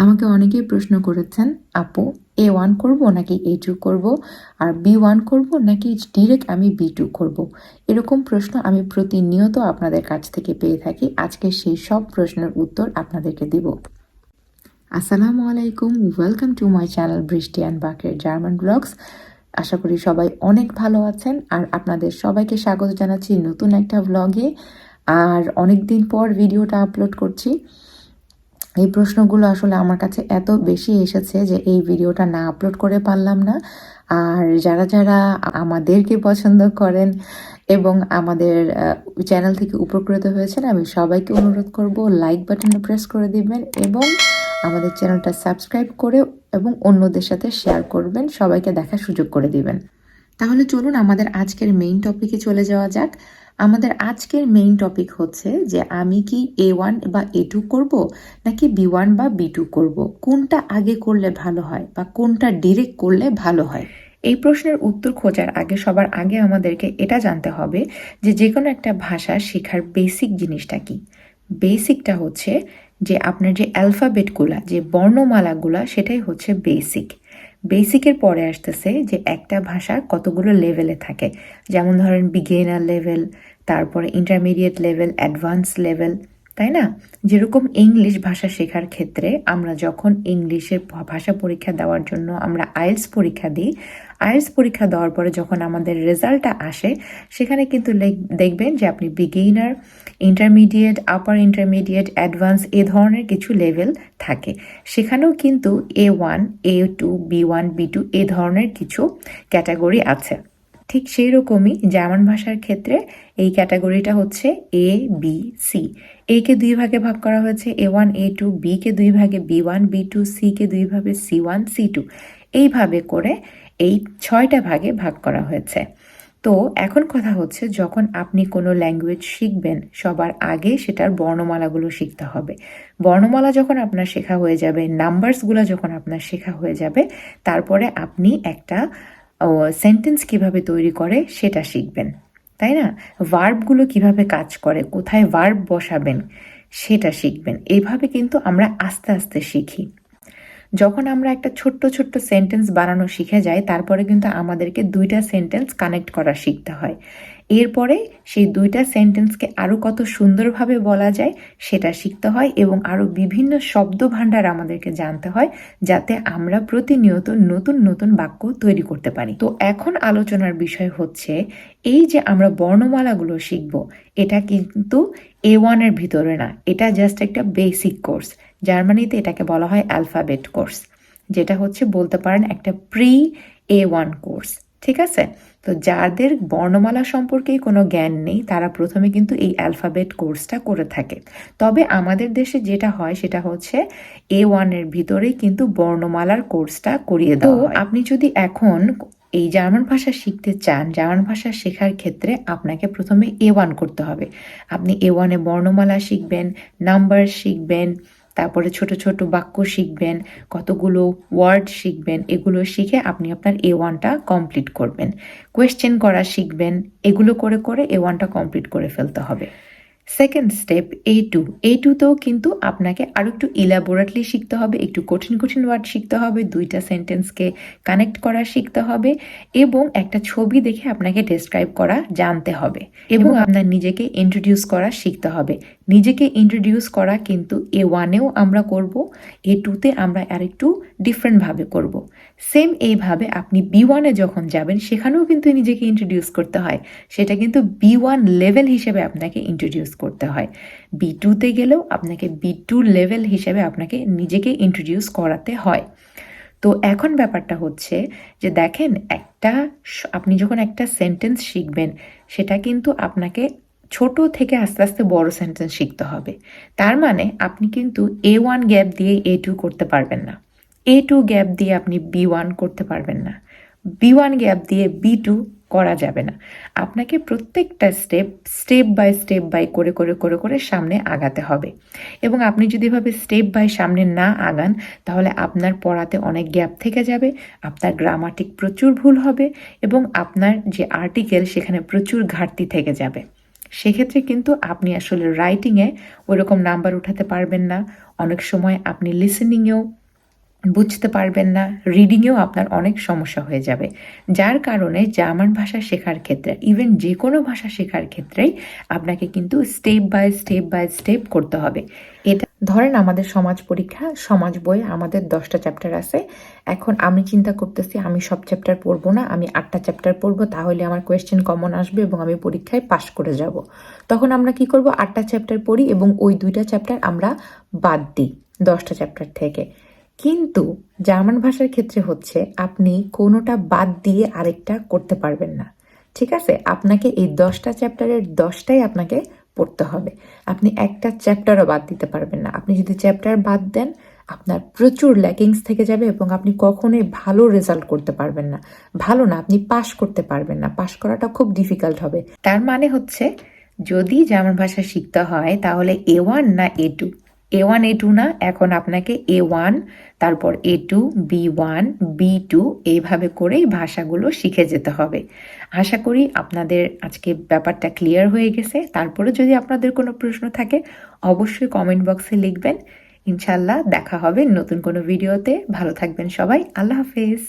আমাকে অনেকেই প্রশ্ন করেছেন, আপু A1 করব নাকি A2 করব, আর B1 করব নাকি ডিরেক্ট আমি B2 করব। এরকম প্রশ্ন আমি প্রতিনিয়ত আপনাদের কাছ থেকে পেয়ে থাকি। আজকে সেই সব প্রশ্নের উত্তর আপনাদেরকে দিব। আসসালামু আলাইকুম, ওয়েলকাম টু মাই চ্যানেল বৃষ্টি অ্যান্ড বাকের জার্মান ব্লগস। আশা করি সবাই অনেক ভালো আছেন, আর আপনাদের সবাইকে স্বাগত জানাচ্ছি নতুন একটা ব্লগে। আর অনেক দিন পর ভিডিওটা আপলোড করছি। এই প্রশ্নগুলো আসলে আমার কাছে এত বেশি এসেছে যে এই ভিডিওটা না আপলোড করে পারলাম না। আর যারা যারা আমাদেরকে পছন্দ করেন এবং আমাদের চ্যানেল থেকে উপকৃত হয়েছেন, আমি সবাইকে অনুরোধ করব লাইক বাটনে প্রেস করে দিবেন এবং আমাদের চ্যানেলটা সাবস্ক্রাইব করে এবং অন্যদের সাথে শেয়ার করবেন, সবাইকে দেখার সুযোগ করে দিবেন। তাহলে চলুন আমাদের আজকের মেইন টপিকে চলে যাওয়া যাক। আমাদের আজকের মেইন টপিক হচ্ছে যে আমি কি A1 বা A2 করব নাকি B1 বা B2 করব, কোনটা আগে করলে ভালো হয় বা কোনটা ডিরেক্ট করলে ভালো হয়। এই প্রশ্নের উত্তর খোঁজার আগে সবার আগে আমাদেরকে এটা জানতে হবে যে যে কোনো একটা ভাষা শেখার বেসিক জিনিসটা কি। বেসিকটা হচ্ছে যে আপনার যে অ্যালফাবেটগুলা, যে বর্ণমালাগুলা, সেটাই হচ্ছে বেসিক। বেসিকের পরে আসতেছে যে একটা ভাষা কতগুলো লেভেলে থাকে, যেমন ধরেন বিগিনার লেভেল, তারপরে ইন্টারমিডিয়েট লেভেল, অ্যাডভান্স লেভেল, তাই না? যেরকম ইংলিশ ভাষা শেখার ক্ষেত্রে আমরা যখন ইংলিশের ভাষা পরীক্ষা দেওয়ার জন্য আমরা আইএলটিএস পরীক্ষা দিই, আইএলটিএস পরীক্ষা দেওয়ার পরে যখন আমাদের রেজাল্টটা আসে, সেখানে কিন্তু দেখবেন যে আপনি বিগিনার, ইন্টারমিডিয়েট, আপার ইন্টারমিডিয়েট, অ্যাডভান্স এ ধরনের কিছু লেভেল থাকে। সেখানেও কিন্তু A1, A2, B1, B2 এ ধরনের কিছু ক্যাটাগরি আছে। ঠিক সেই রকমই জার্মান ভাষার ক্ষেত্রে এই ক্যাটাগরিটা হচ্ছে A, B, C। A কে দুই ভাগে ভাগ করা হয়েছে A1, A2, B কে দুই ভাগে B1, B2, C কে দুই ভাগে C1, C2। এইভাবে করে এই 6টা ভাগে ভাগ করা হয়েছে। তো এখন কথা হচ্ছে, যখন আপনি কোনো ল্যাঙ্গুয়েজ শিখবেন সবার আগে সেটার বর্ণমালাগুলো শিখতে হবে। বর্ণমালা যখন আপনার শেখা হয়ে যাবে, নাম্বারসগুলো যখন আপনার শেখা হয়ে যাবে, তারপরে আপনি একটা সেন্টেন্স কিভাবে তৈরি করে সেটা শিখবেন, তাই না? ভার্বগুলো কিভাবে কাজ করে, কোথায় ভার্ব বসাবেন সেটা শিখবেন। এইভাবে কিন্তু আমরা আস্তে আস্তে শিখি। যখন আমরা একটা ছোট্ট ছোট্ট সেন্টেন্স বানানো শিখে যাই, তারপরে কিন্তু আমাদেরকে 2টা সেন্টেন্স কানেক্ট করা শিখতে হয়। এরপরে সেই 2টা সেন্টেন্সকে আরও কত সুন্দরভাবে বলা যায় সেটা শিখতে হয়, এবং আরও বিভিন্ন শব্দ ভাণ্ডার আমাদেরকে জানতে হয়, যাতে আমরা প্রতিনিয়ত নতুন নতুন বাক্য তৈরি করতে পারি। তো এখন আলোচনার বিষয় হচ্ছে, এই যে আমরা বর্ণমালাগুলো শিখব, এটা কিন্তু A1 এর ভিতরে না, এটা জাস্ট একটা বেসিক কোর্স। জার্মানিতে এটাকে বলা হয় অ্যালফাবেট কোর্স, যেটা হচ্ছে বলতে পারেন একটা প্রি A1 কোর্স। ঠিক আছে? তো যাদের বর্ণমালা সম্পর্কেই কোনো জ্ঞান নেই, তারা প্রথমে কিন্তু এই অ্যালফাবেট কোর্সটা করে থাকে। তবে আমাদের দেশে যেটা হয় সেটা হচ্ছে A1 এর ভিতরেই কিন্তু বর্ণমালার কোর্সটা করিয়ে দেওয়া হয়। আপনি যদি এখন এই জার্মান ভাষা শিখতে চান, জার্মান ভাষা শেখার ক্ষেত্রে আপনাকে প্রথমে A1 করতে হবে। আপনি A1 এ বর্ণমালা শিখবেন, নাম্বার শিখবেন, তারপরে ছোট ছোট বাক্য শিখবেন, কতগুলো ওয়ার্ড শিখবেন। এগুলো শিখে আপনি আপনার A1টা কমপ্লিট করবেন। কোয়েশ্চেন করা শিখবেন। এগুলো করে করে A1টা কমপ্লিট করে ফেলতে হবে। Second step A2। A2তেও কিন্তু আপনাকে আরও একটু ইলাবোরেটলি শিখতে হবে, একটু কঠিন কঠিন ওয়ার্ড শিখতে হবে, 2টা সেন্টেন্সকে কানেক্ট করা শিখতে হবে, এবং একটা ছবি দেখে আপনাকে ডেসক্রাইব করা জানতে হবে, এবং আপনার নিজেকে ইন্ট্রোডিউস করা শিখতে হবে। নিজেকে ইন্ট্রোডিউস করা কিন্তু A1এও আমরা করব, A2তে আমরা আরেকটু ডিফারেন্টভাবে করব। সেম এইভাবে আপনি B1-এ যখন যাবেন, সেখানেও কিন্তু নিজেকে ইন্ট্রোডিউস করতে হয়। সেটা কিন্তু B1 লেভেল হিসেবে আপনাকে ইন্ট্রোডিউস করতে হয়। B2-তে গেলেও আপনাকে B2 লেভেল হিসেবে আপনাকে নিজেকে ইন্ট্রোডিউস করাতে হয়। তো এখন ব্যাপারটা হচ্ছে যে দেখেন, আপনি যখন একটা সেন্টেন্স শিখবেন, সেটা কিন্তু আপনাকে ছোট থেকে আস্তে আস্তে বড় সেন্টেন্স শিখতে হবে। তার মানে আপনি কিন্তু A1 গ্যাপ দিয়ে A2 করতে পারবেন না, A2 গ্যাপ দিয়ে আপনি B1 করতে পারবেন না, B1 গ্যাপ দিয়ে B2 করা যাবে না। আপনাকে প্রত্যেকটা স্টেপ বাই করে করে করে করে সামনে আগাতে হবে। এবং আপনি যদি এভাবে স্টেপ বাই সামনে না আগান, তাহলে আপনার পড়াতে অনেক গ্যাপ থেকে যাবে, আপনার গ্রামাটিক প্রচুর ভুল হবে, এবং আপনার যে আর্টিকেল সেখানে প্রচুর ঘাটতি থেকে যাবে। সেক্ষেত্রে কিন্তু আপনি আসলে রাইটিংয়ে ওইরকম নাম্বার উঠাতে পারবেন না। অনেক সময় আপনি লিসেনিংয়েও বুঝতে পারবেন না, রিডিংয়েও আপনার অনেক সমস্যা হয়ে যাবে। যার কারণে জার্মান ভাষা শেখার ক্ষেত্রে, ইভেন যে কোনো ভাষা শেখার ক্ষেত্রেই আপনাকে কিন্তু স্টেপ বাই স্টেপ করতে হবে। এটা ধরেন আমাদের সমাজ পরীক্ষা, সমাজ বইয়ে আমাদের 10টা চ্যাপ্টার আছে। এখন আমি চিন্তা করতেছি আমি সব চ্যাপ্টার পড়বো না, আমি 8টা চ্যাপ্টার পড়বো, তাহলে আমার কোয়েশ্চেন কমন আসবে এবং আমি পরীক্ষায় পাশ করে যাব। তখন আমরা কি করব, 8টা চ্যাপ্টার পড়ি এবং ওই 2টা চ্যাপ্টার আমরা বাদ দিই 10টা চ্যাপ্টার থেকে। কিন্তু জার্মান ভাষার ক্ষেত্রে হচ্ছে আপনি কোনোটা বাদ দিয়ে আরেকটা করতে পারবেন না। ঠিক আছে, আপনাকে এই 10টা চ্যাপ্টারের 10টাই আপনাকে পড়তে হবে। আপনি একটা চ্যাপ্টারও বাদ দিতে পারবেন না। আপনি যদি চ্যাপ্টার বাদ দেন আপনার প্রচুর ল্যাকিংস থেকে যাবে এবং আপনি কখনোই ভালো রেজাল্ট করতে পারবেন না। ভালো না, আপনি পাশ করতে পারবেন না, পাশ করাটা খুব ডিফিকাল্ট হবে। তার মানে হচ্ছে যদি জার্মান ভাষা শিখতে হয় তাহলে A1 না A2, A1 A2 না, এখন আপনাকে A1, তারপর A2, B1, B2 এইভাবে করেই ভাষাগুলো শিখে যেতে হবে। আশা করি আপনাদের আজকে ব্যাপারটা ক্লিয়ার হয়ে গেছে। তারপরে যদি আপনাদের কোনো প্রশ্ন থাকে অবশ্যই কমেন্ট বক্সে লিখবেন। ইনশাল্লাহ দেখা হবে নতুন কোনো ভিডিওতে। ভালো থাকবেন সবাই, আল্লাহ হাফেজ।